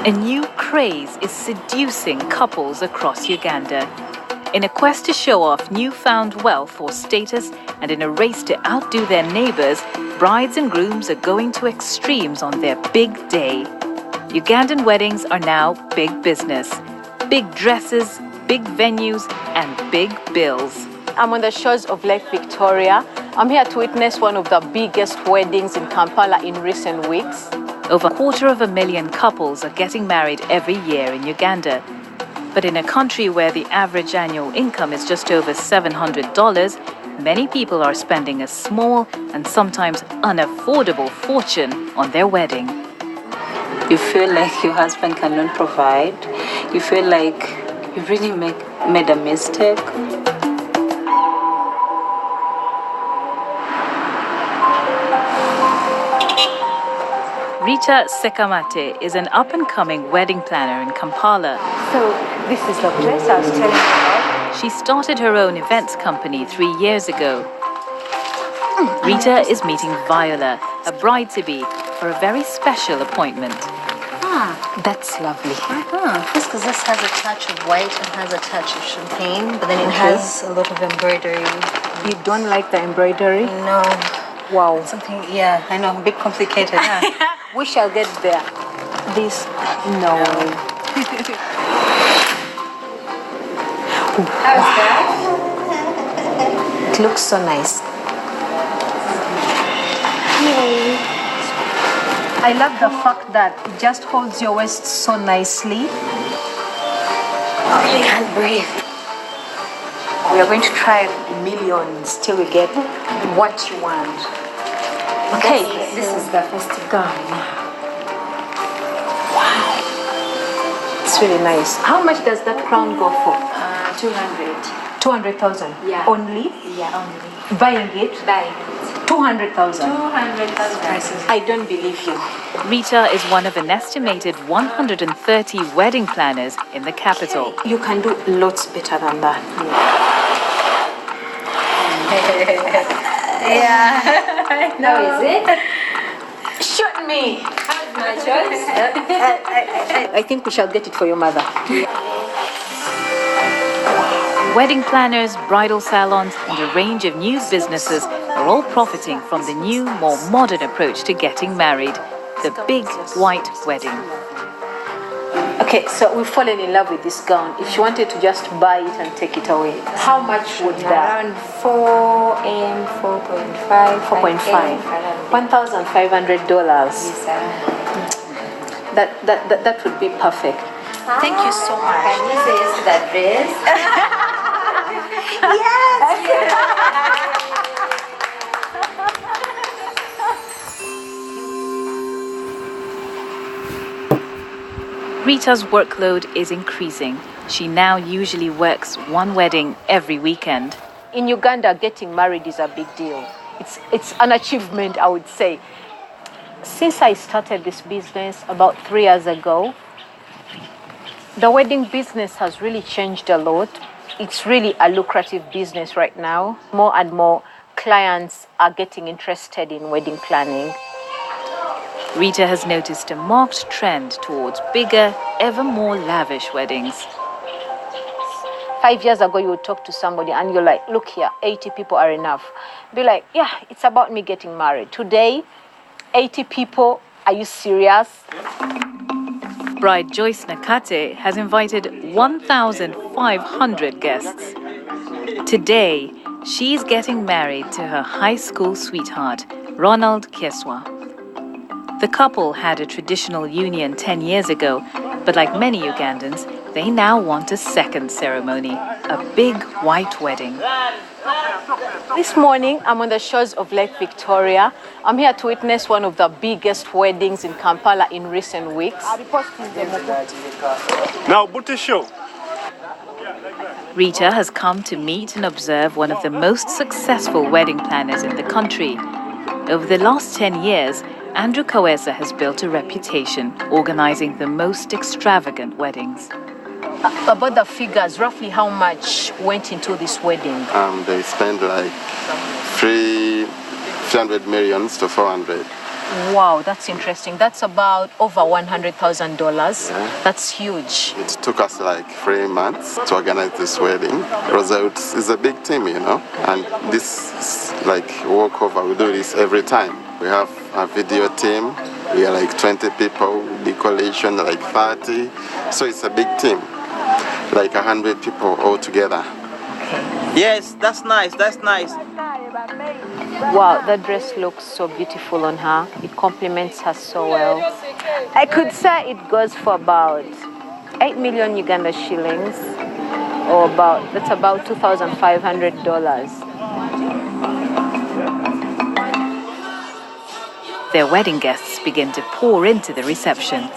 A new craze is seducing couples across Uganda. In a quest to show off newfound wealth or status and in a race to outdo their neighbours, brides and grooms are going to extremes on their big day. Ugandan weddings are now big business. Big dresses, big venues and big bills. I'm on the shores of Lake Victoria. I'm here to witness one of the biggest weddings in Kampala in recent weeks. Over 250,000 couples are getting married every year in Uganda. But in a country where the average annual income is just over $700, many people are spending a small and sometimes unaffordable fortune on their wedding. You feel like your husband cannot provide. You feel like you really made a mistake. Rita Sekamate is an up-and-coming wedding planner in Kampala. So this is the place I was telling you about. She started her own events company 3 years ago. Rita is meeting Viola, a bride-to-be, for a very special appointment. That's lovely. Just because this has a touch of white and has a touch of champagne, but then it has a lot of embroidery. You don't like the embroidery? No. Wow. Something, yeah, I know, a bit complicated. We shall get there. This, no. How's that? It looks so nice. I love the fact that it just holds your waist so nicely. I really can't breathe. We are going to try millions till we get what you want. Okay, this is the first gown. Wow. It's really nice. How much does that crown go for? 200. 200,000? Yeah. Only? Yeah, only. Buying it? Buying it. 200,000? 200,000. I don't believe you. Rita is one of an estimated 130 wedding planners in the capital. You can do lots better than that. Yeah. No, is it? Shoot me! How's my choice? I think we shall get it for your mother. Wedding planners, bridal salons, and a range of new businesses are all profiting from the new, more modern approach to getting married, the big white wedding. Okay, so we've fallen in love with this gown. If you wanted to just buy it and take it away, how much would that? Around 4.5. 4.5. $1,500. Yes, sir. That would be perfect. Thank you so much. Can you say yes to that dress? Yes! Rita's workload is increasing. She now usually works one wedding every weekend. In Uganda, getting married is a big deal. It's an achievement, I would say. Since I started this business about 3 years ago, the wedding business has really changed a lot. It's really a lucrative business right now. More and more clients are getting interested in wedding planning. Rita has noticed a marked trend towards bigger, ever more lavish weddings. 5 years ago, you would talk to somebody and you're like, look here, 80 people are enough. Be like, yeah, it's about me getting married. Today, 80 people, are you serious? Bride Joyce Nakate has invited 1,500 guests. Today, she's getting married to her high school sweetheart, Ronald Keswa. The couple had a traditional union 10 years ago, but like many Ugandans, they now want a second ceremony, a big white wedding. This morning, I'm on the shores of Lake Victoria. I'm here to witness one of the biggest weddings in Kampala in recent weeks. Now, British-Ugandan. Rita has come to meet and observe one of the most successful wedding planners in the country. Over the last 10 years, Andrew Kawesa has built a reputation organizing the most extravagant weddings. About the figures, roughly how much went into this wedding? They spend like 300 millions to 400. Wow, that's interesting. That's about over $100,000. Yeah. That's huge. It took us like 3 months to organize this wedding. It's a big team, you know, and this is like walkover. We do this every time. We have a video team. We are like 20 people, decoration like 30. So it's a big team, like 100 people all together. Yes, that's nice, that's nice. Wow, that dress looks so beautiful on her. It complements her so well. I could say it goes for about 8 million Uganda shillings, or that's about $2,500. Their wedding guests begin to pour into the reception.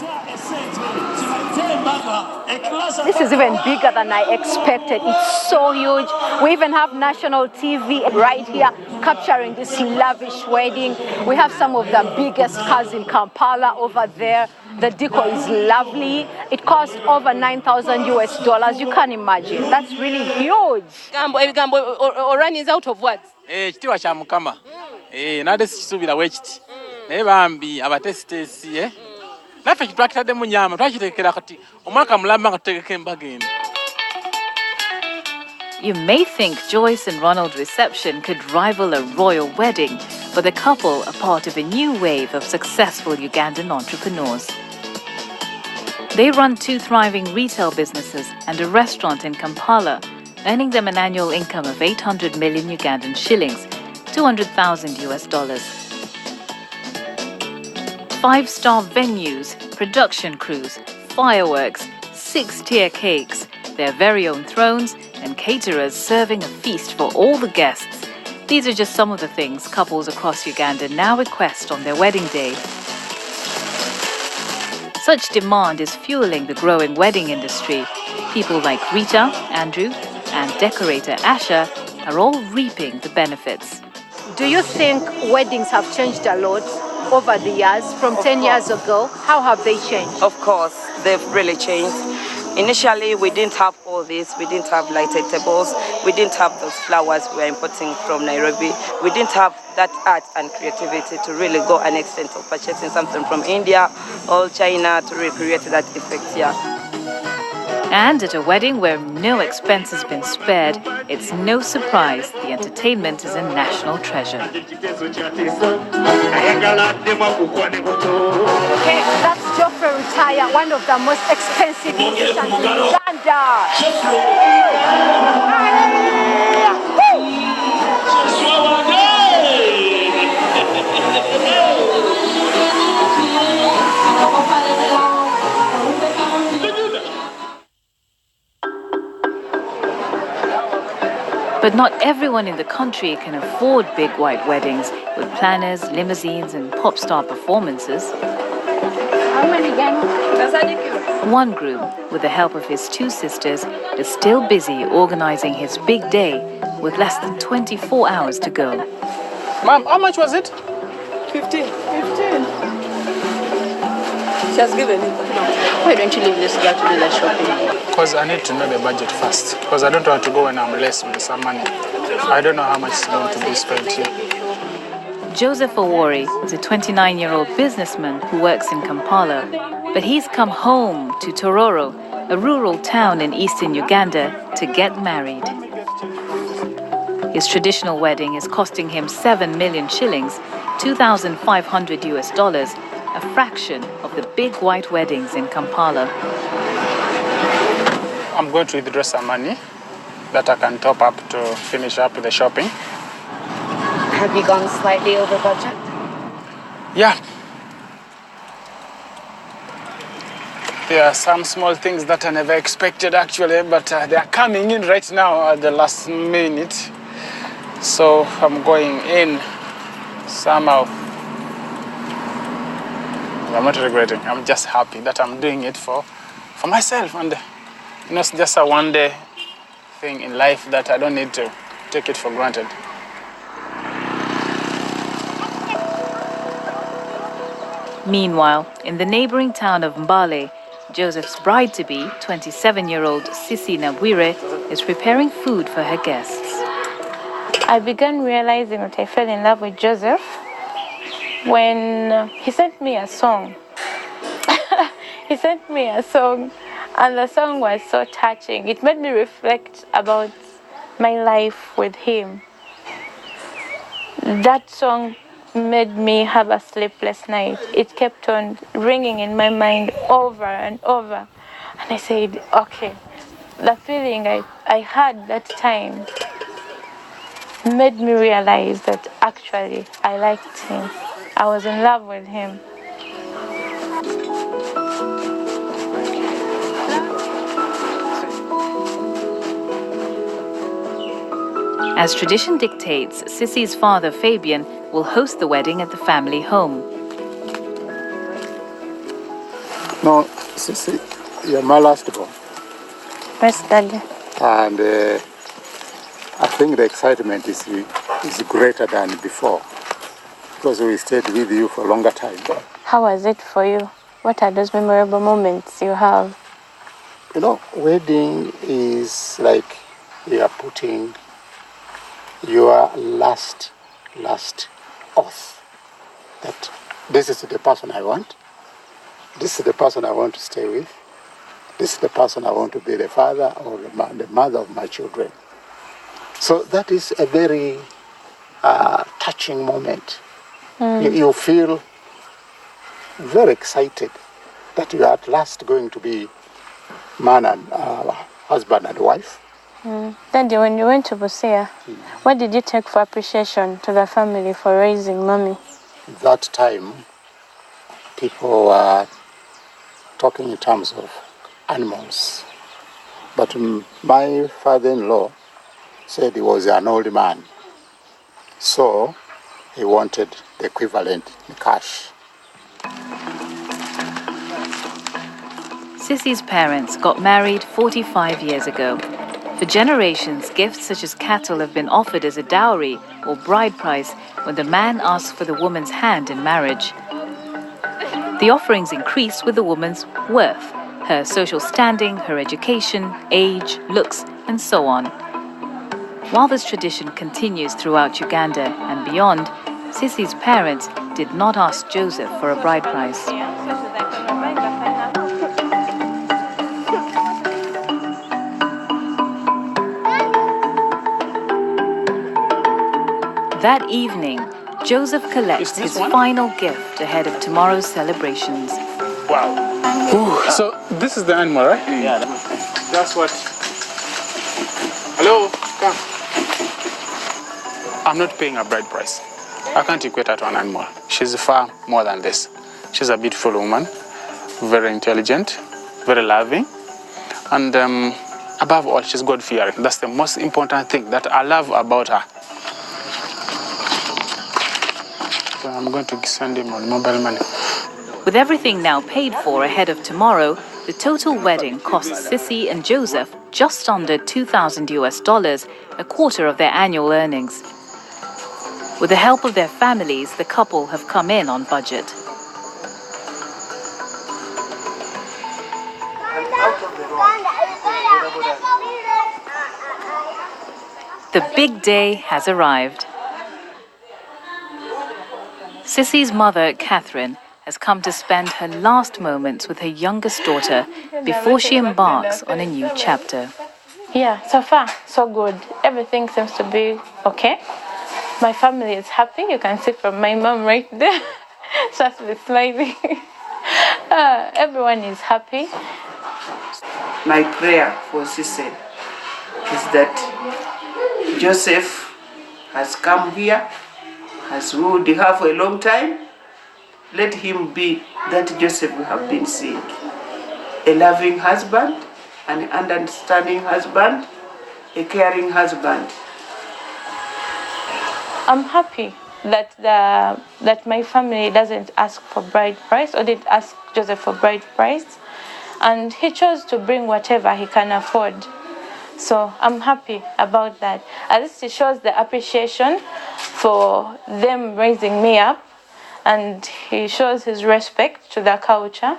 This is even bigger than I expected. It's so huge. We even have national TV right here capturing this lavish wedding. We have some of the biggest cars in Kampala over there. The decor is lovely. It cost over $9,000 US. You can imagine. That's really huge. Oran is out of what? Kitiwa kya Mukama. Nade sikisuubira bwe kiti. Naye bambi abatesitesi naffe kitwakitaddemu nnyama twakiteekera kati omwaka mulamba nga tutegeka embaga eno. You may think Joyce and Ronald's reception could rival a royal wedding, but the couple are part of a new wave of successful Ugandan entrepreneurs. They run 2 thriving retail businesses and a restaurant in Kampala, earning them an annual income of 800 million Ugandan shillings, $200,000 US. 5-star venues, production crews, fireworks, 6-tier cakes, their very own thrones, and caterers serving a feast for all the guests. These are just some of the things couples across Uganda now request on their wedding day. Such demand is fueling the growing wedding industry. People like Rita, Andrew, and decorator Asha are all reaping the benefits. Do you think weddings have changed a lot over the years from 10 years ago? How have they changed? Of course, they've really changed. Initially, we didn't have all this. We didn't have lighted tables. We didn't have those flowers we were importing from Nairobi. We didn't have that art and creativity to really go an extent of purchasing something from India or China to recreate that effect here. And at a wedding where no expense has been spared, it's no surprise the entertainment is a national treasure. Okay, that's Geoffrey Rutaya, one of the most expensive musicians in Uganda. But not everyone in the country can afford big white weddings with planners, limousines, and pop star performances. One groom, with the help of his 2 sisters, is still busy organizing his big day with less than 24 hours to go. Ma'am, how much was it? 15. She has given it. Why don't you leave this girl to do the shopping? Because I need to know the budget first. Because I don't want to go when I'm less with some money. I don't know how much is going to be spent here. Joseph Awori is a 29-year-old businessman who works in Kampala, but he's come home to Tororo, a rural town in eastern Uganda, to get married. His traditional wedding is costing him 7 million shillings, $2,500 US, a fraction of the big white weddings in Kampala. I'm going to withdraw some money that I can top up to finish up the shopping. Have you gone slightly over budget? Yeah. There are some small things that I never expected actually, but they are coming in right now at the last minute. So I'm going in somehow. I'm not regretting. I'm just happy that I'm doing it for myself. And it's just a one-day thing in life that I don't need to take it for granted. Meanwhile, in the neighboring town of Mbale, Joseph's bride-to-be, 27-year-old Sisi Nabwire, is preparing food for her guests. I began realizing that I fell in love with Joseph when he sent me a song. He sent me a song, and the song was so touching. It made me reflect about my life with him. That song made me have a sleepless night. It kept on ringing in my mind over and over. And I said, okay, the feeling I had that time made me realize that actually I liked him. I was in love with him. As tradition dictates, Sissy's father, Fabian, will host the wedding at the family home. No, Sissy, you're my last born. Yes, Daddy. And I think the excitement is greater than before because we stayed with you for a longer time. How was it for you? What are those memorable moments you have? You know, wedding is like you are putting your last oath that this is the person I want, this is the person I want to stay with, this is the person I want to be the father or the mother of my children. So that is a very touching moment. You feel very excited that you are at last going to be man and husband and wife. Daddy, when you went to Busia, what did you take for appreciation to the family for raising mommy? That time, people were talking in terms of animals. But my father-in-law said he was an old man. So he wanted the equivalent in cash. Sissy's parents got married 45 years ago. For generations, gifts such as cattle have been offered as a dowry or bride price when the man asks for the woman's hand in marriage. The offerings increase with the woman's worth, her social standing, her education, age, looks, and so on. While this tradition continues throughout Uganda and beyond, Sissy's parents did not ask Joseph for a bride price. That evening, Joseph collects his final gift ahead of tomorrow's celebrations. Wow. Ooh, so this is the animal, right? Yeah. That's what... Hello, come. I'm not paying a bride price. I can't equate her to an animal. She's far more than this. She's a beautiful woman, very intelligent, very loving, and above all, she's God-fearing. That's the most important thing that I love about her. So I'm going to send him on mobile money. With everything now paid for ahead of tomorrow, the total wedding costs Sissy and Joseph just under $2,000, a quarter of their annual earnings. With the help of their families, the couple have come in on budget. The big day has arrived. Sissy's mother, Catherine, has come to spend her last moments with her youngest daughter before she embarks on a new chapter. Yeah, so far, so good. Everything seems to be okay. My family is happy. You can see from my mom right there. Just be smiling. Everyone is happy. My prayer for Sissy is that Joseph has come here, has ruled her for a long time. Let him be that Joseph we have been seeing. A loving husband, an understanding husband, a caring husband. I'm happy that my family doesn't ask for bride price or didn't ask Joseph for bride price, and he chose to bring whatever he can afford. So I'm happy about that. At least it shows the appreciation for them raising me up, and he shows his respect to the culture,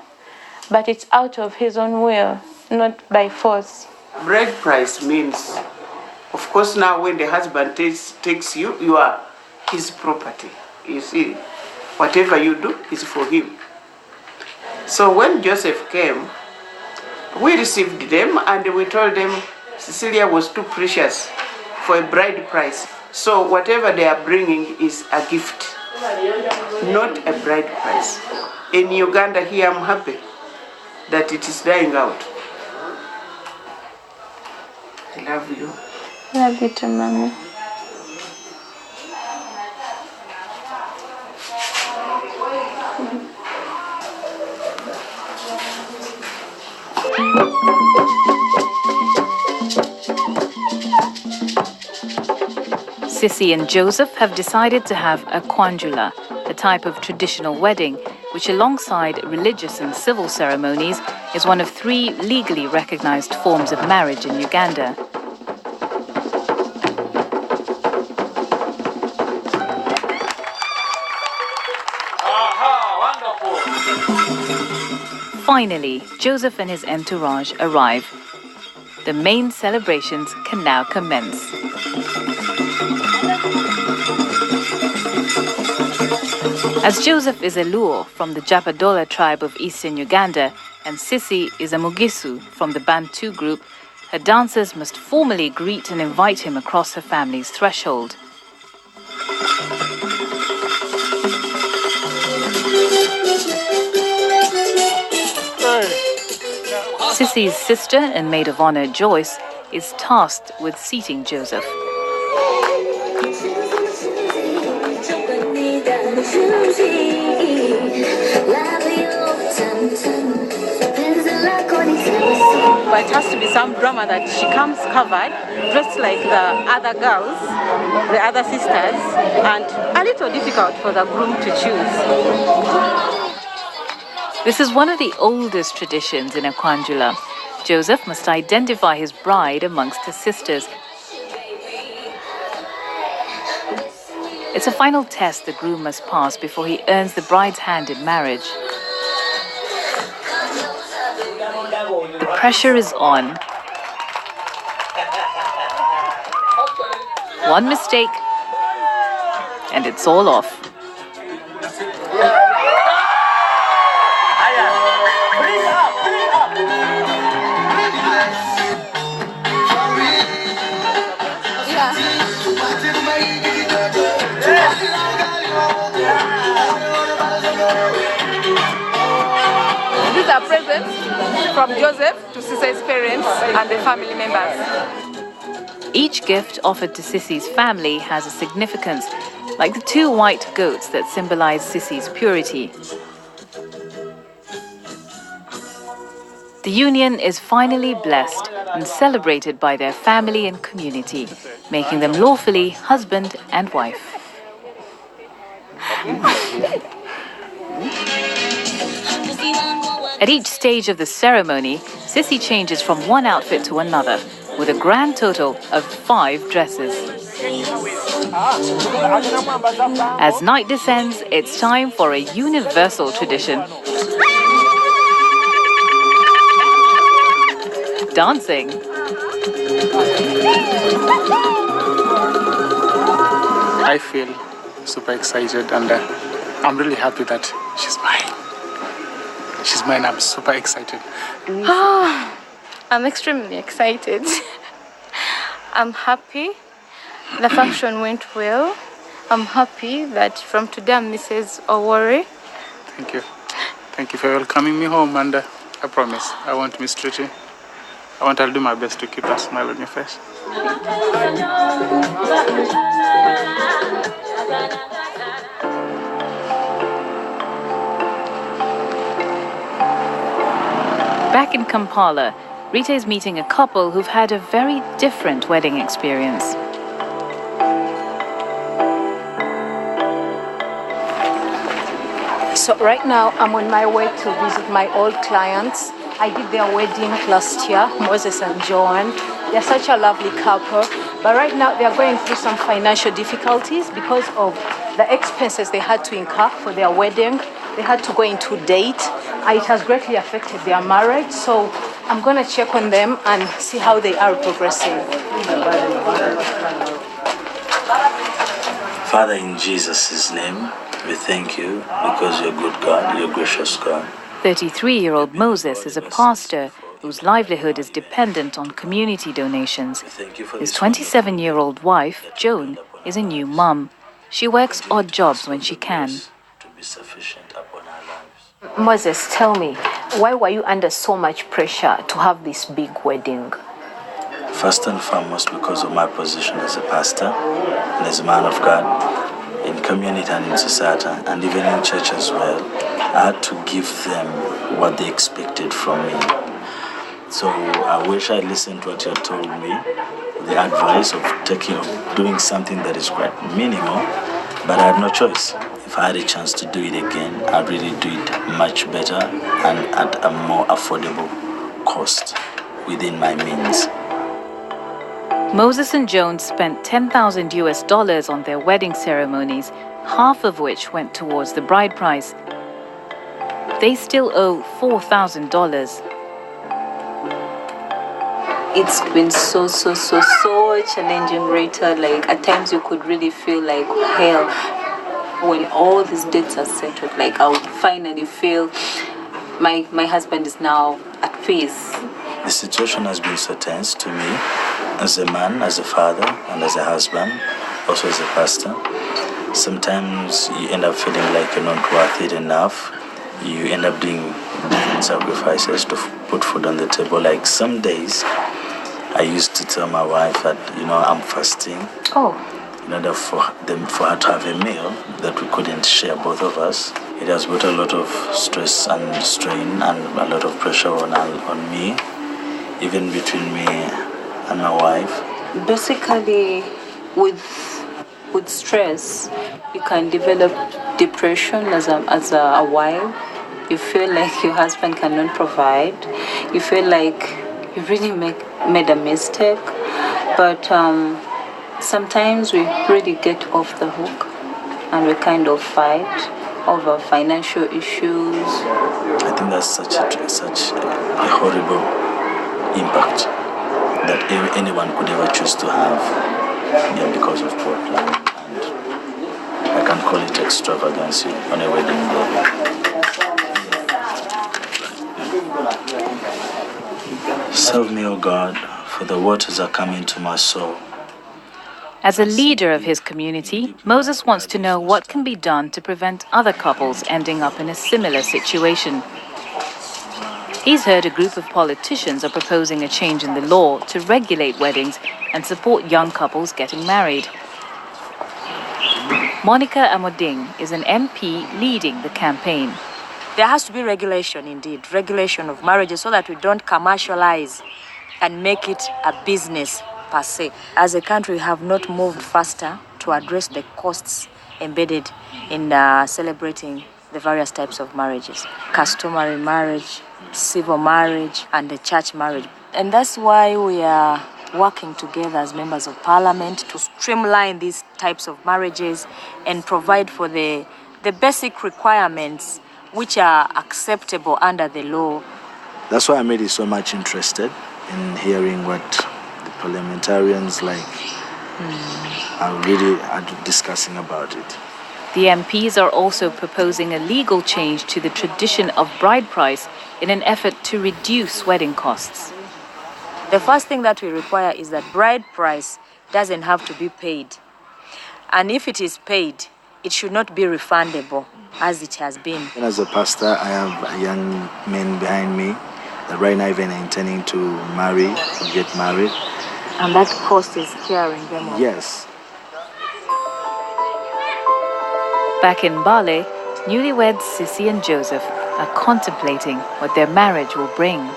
but it's out of his own will, not by force. Bride price means, of course, now when the husband takes you, you are his property, you see. Whatever you do is for him. So when Joseph came, we received them and we told them Cecilia was too precious for a bride price. So whatever they are bringing is a gift, not a bride price. In Uganda here, I'm happy that it is dying out. I love you. Love you too, Mommy. Sissy and Joseph have decided to have a kwanjula, a type of traditional wedding, which alongside religious and civil ceremonies is one of 3 legally recognized forms of marriage in Uganda. Finally, Joseph and his entourage arrive. The main celebrations can now commence. As Joseph is a Luo from the Japadola tribe of eastern Uganda and Sissy is a Mugisu from the Bantu group, her dancers must formally greet and invite him across her family's threshold. Sissy's sister and maid of honor, Joyce, is tasked with seating Joseph. But it has to be some drama that she comes covered, dressed like the other girls, the other sisters, and a little difficult for the groom to choose. This is one of the oldest traditions in a kwanjula. Joseph must identify his bride amongst his sisters. It's a final test the groom must pass before he earns the bride's hand in marriage. The pressure is on. One mistake, and it's all off. These are presents from Joseph to Sissy's parents and the family members. Each gift offered to Sissy's family has a significance, like the 2 white goats that symbolize Sissy's purity. The union is finally blessed and celebrated by their family and community, making them lawfully husband and wife. At each stage of the ceremony, Sissy changes from one outfit to another, with a grand total of 5 dresses. As night descends, it's time for a universal tradition. Dancing. I feel super excited and I'm really happy that she's mine. She's mine, I'm super excited. I'm extremely excited. I'm happy. The function went well. I'm happy that from today I'm Mrs. Owori. Thank you. Thank you for welcoming me home, and I promise I won't mistreat you. I'll do my best to keep a smile on your face. Back in Kampala, Rita is meeting a couple who've had a very different wedding experience. So right now I'm on my way to visit my old clients. I did their wedding last year, Moses and Joanne. They're such a lovely couple, but right now they're going through some financial difficulties because of the expenses they had to incur for their wedding. They had to go into debt. It has greatly affected their marriage, so I'm going to check on them and see how they are progressing. Father, in Jesus' name, We thank you because you're good God, you're gracious God. 33-year-old Moses is a pastor whose livelihood is dependent on community donations. His 27-year-old wife, Joan, is a new mum. She works odd jobs when she can. Moses, tell me, why were you under so much pressure to have this big wedding? First and foremost, because of my position as a pastor and as a man of God in community and in society, and even in church as well. I had to give them what they expected from me. So I wish I listened to what you told me, the advice of doing something that is quite minimal, but I had no choice. If I had a chance to do it again, I'd really do it much better and at a more affordable cost within my means. Moses and Joan spent $10,000 on their wedding ceremonies, half of which went towards the bride price. They still owe $4,000. It's been so challenging, Rita. Like at times you could really feel like hell when all these debts are settled. Like I'll finally feel my husband is now at peace. The situation has been so tense to me as a man, as a father, and as a husband, also as a pastor. Sometimes you end up feeling like you're not worth it enough. You end up doing different sacrifices to put food on the table. Like some days, I used to tell my wife that, I'm fasting. In order for her to have a meal that we couldn't share, both of us. It has put a lot of stress and strain and a lot of pressure on me, even between me and my wife. Basically, with stress, you can develop depression as a wife. You feel like your husband cannot provide. You feel like you really made a mistake. But sometimes we really get off the hook and we kind of fight over financial issues. I think that's such a horrible impact that anyone could ever choose to have because of poor planning. And I can call it extravagance on a wedding day. Serve me, O God, for the waters are coming to my soul. As a leader of his community, Moses wants to know what can be done to prevent other couples ending up in a similar situation. He's heard a group of politicians are proposing a change in the law to regulate weddings and support young couples getting married. Monica Amoding is an MP leading the campaign. There has to be regulation indeed, regulation of marriages so that we don't commercialize and make it a business per se. As a country, we have not moved faster to address the costs embedded in celebrating the various types of marriages. Customary marriage, civil marriage, and the church marriage. And that's why we are working together as members of parliament to streamline these types of marriages and provide for the basic requirements which are acceptable under the law. That's why I made it so much interested in hearing what the parliamentarians are discussing about it. The MPs are also proposing a legal change to the tradition of bride price in an effort to reduce wedding costs. The first thing that we require is that bride price doesn't have to be paid. And if it is paid, it should not be refundable as it has been. And as a pastor, I have young men behind me that right now even are intending to marry or get married. And that cost is carrying them off. Yes. Back in Bale, newlyweds Sissy and Joseph are contemplating what their marriage will bring.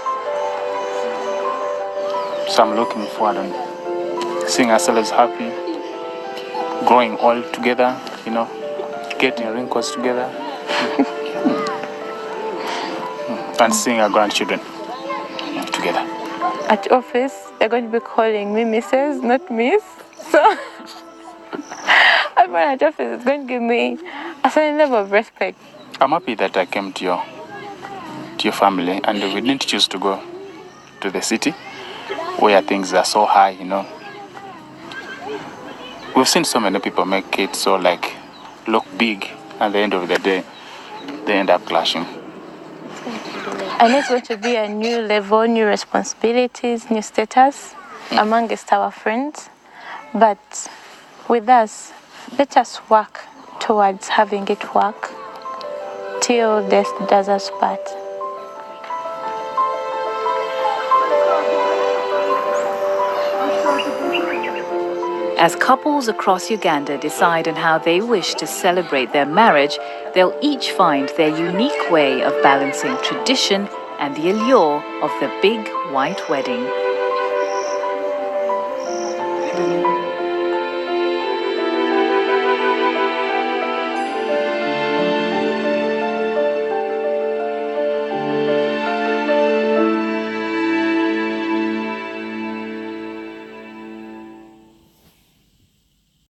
So I'm looking forward to seeing ourselves happy, growing all together, getting wrinkles together, and seeing our grandchildren together. At office, they're going to be calling me Mrs., not Miss. So everyone at office is going to give me a certain level of respect. I'm happy that I came to your family, and we didn't choose to go to the city where things are so high, We've seen so many people make it so look big at the end of the day, they end up clashing. And it's going to be a new level, new responsibilities, new status amongst our friends. But with us, let us work towards having it work till death does us part. As couples across Uganda decide on how they wish to celebrate their marriage, they'll each find their unique way of balancing tradition and the allure of the big white wedding.